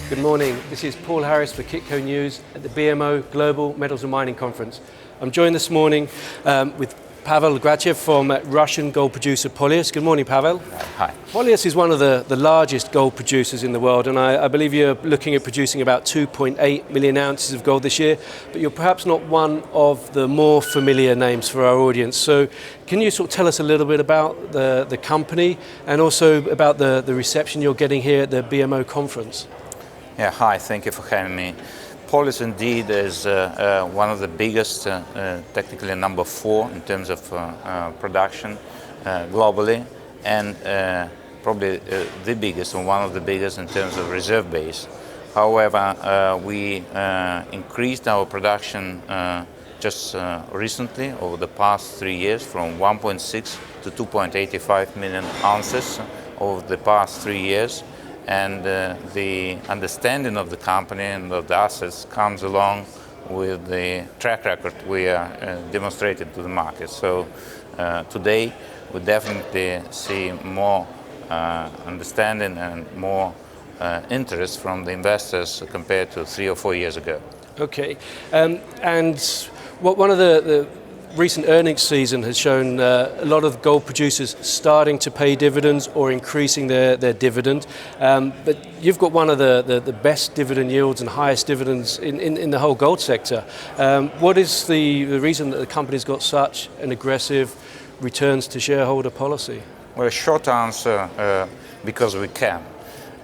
Good morning. This is Paul Harris for Kitco News at the BMO Global Metals and Mining Conference. I'm joined this morning with Pavel Grachev from Russian gold producer Polyus. Good morning, Pavel. Hi. Polyus is one of the largest gold producers in the world, and I believe you're looking at producing about 2.8 million ounces of gold this year, but you're perhaps not one of the more familiar names for our audience. So can you sort of tell us a little bit about the company and also about the reception you're getting here at the BMO conference? Yeah, hi, thank you for having me. Polyus indeed is one of the biggest, technically number 4 in terms of production globally, and probably the biggest and one of the biggest in terms of reserve base. However, we increased our production just recently over the past 3 years from 1.6 to 2.85 million ounces over the past 3 years. And the understanding of the company and of the assets comes along with the track record we are demonstrating to the market. So today we definitely see more understanding and more interest from the investors compared to 3 or 4 years ago. Okay, and one of the recent earnings season has shown a lot of gold producers starting to pay dividends or increasing their dividend. But you've got one of the best dividend yields and highest dividends in the whole gold sector. What is the reason that the company's got such an aggressive returns to shareholder policy? Well, short answer, because we can.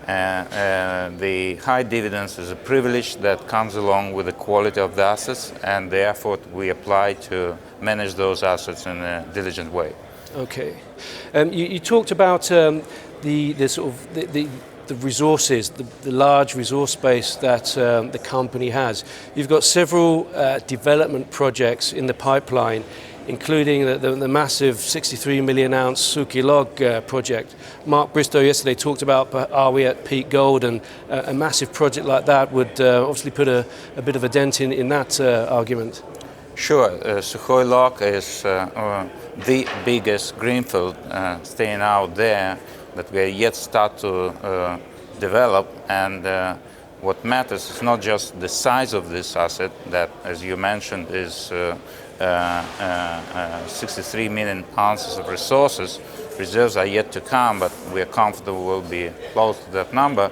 The high dividends is a privilege that comes along with the quality of the assets and the effort we apply to manage those assets in a diligent way. Okay, you talked about the sort of the resources, the large resource base that the company has. You've got several development projects in the pipeline, including the massive 63 million ounce Sukhoi Log project. Mark Bristow yesterday talked about are we at peak gold, and a massive project like that would obviously put a bit of a dent in that argument. Sure, Sukhoi Log is the biggest greenfield staying out there that we are yet start to develop, and what matters is not just the size of this asset that, as you mentioned, is 63 million ounces of resources. Reserves are yet to come, but we are comfortable we'll be close to that number.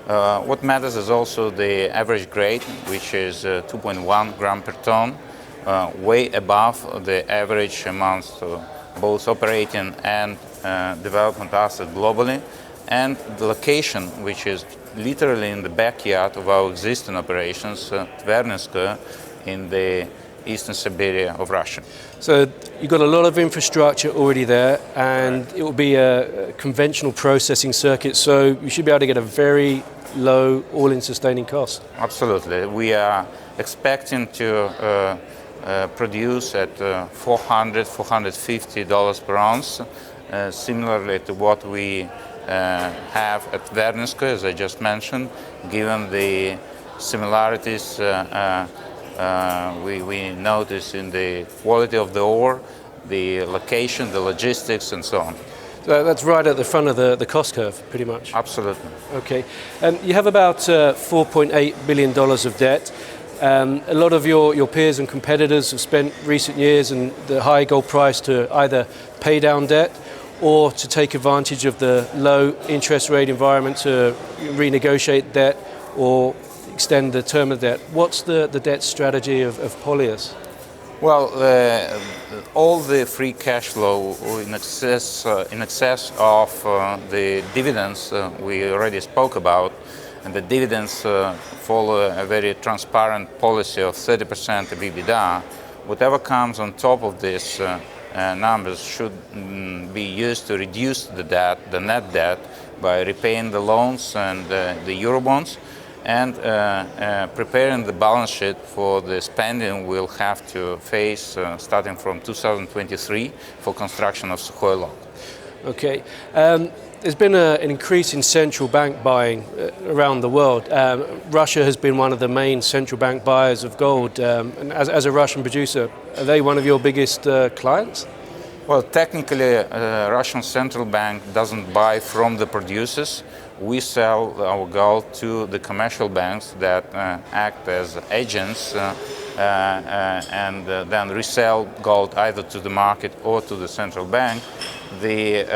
What matters is also the average grade, which is 2.1 gram per ton, way above the average amounts of both operating and development assets globally, and the location, which is literally in the backyard of our existing operations, Tverninskoye, in the eastern Siberia of Russia. So you've got a lot of infrastructure already there, and it will be a conventional processing circuit, so you should be able to get a very low all-in sustaining cost. Absolutely. We are expecting to produce at $400–450 per ounce, similarly to what we have at Tverninskoye, as I just mentioned, given the similarities we notice in the quality of the ore, the location, the logistics, and so on. So that's right at the front of the cost curve, pretty much. Absolutely. Okay. You have about $4.8 billion of debt. A lot of your peers and competitors have spent recent years and the high gold price to either pay down debt or to take advantage of the low interest rate environment to renegotiate debt or extend the term of debt. What's the debt strategy of Polyus? Well, all the free cash flow in excess of the dividends we already spoke about, and the dividends follow a very transparent policy of 30% of EBITDA. Whatever comes on top of this numbers should be used to reduce the debt, the net debt, by repaying the loans and the Eurobonds, and preparing the balance sheet for the spending we'll have to face starting from 2023 for construction of Sukhoi Log. Okay. There's been an increase in central bank buying around the world. Russia has been one of the main central bank buyers of gold. And as a Russian producer, are they one of your biggest clients? Well, technically, Russian central bank doesn't buy from the producers. We sell our gold to the commercial banks that act as agents and then resell gold either to the market or to the central bank. The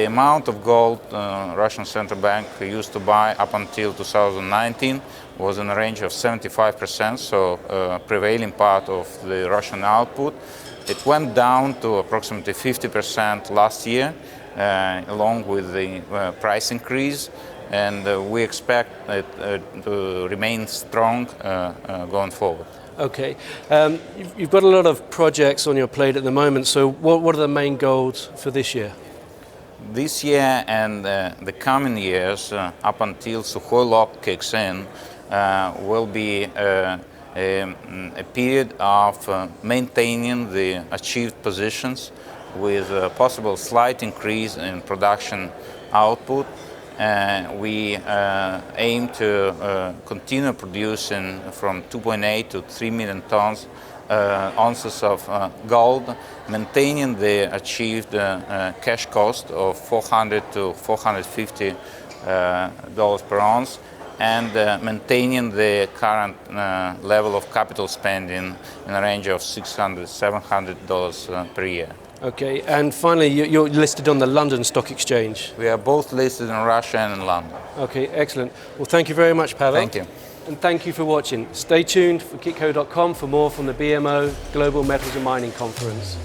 amount of gold Russian central bank used to buy up until 2019 was in the range of 75%, so prevailing part of the Russian output. It went down to approximately 50% last year, along with the price increase, and we expect it to remain strong going forward. Okay, you've got a lot of projects on your plate at the moment, so what are the main goals for this year? This year and the coming years, up until Sukhoi Log kicks in, will be a period of maintaining the achieved positions with a possible slight increase in production output. We aim to continue producing from 2.8 to 3 million tons ounces of gold, maintaining the achieved cash cost of $400 to $450 per ounce, and maintaining the current level of capital spending in a range of $600 $700 per year. Okay, and finally, you're listed on the London Stock Exchange. We are both listed in Russia and in London. Okay, excellent. Well, thank you very much, Pavel. Thank you. And thank you for watching. Stay tuned for Kitco.com for more from the BMO Global Metals and Mining Conference.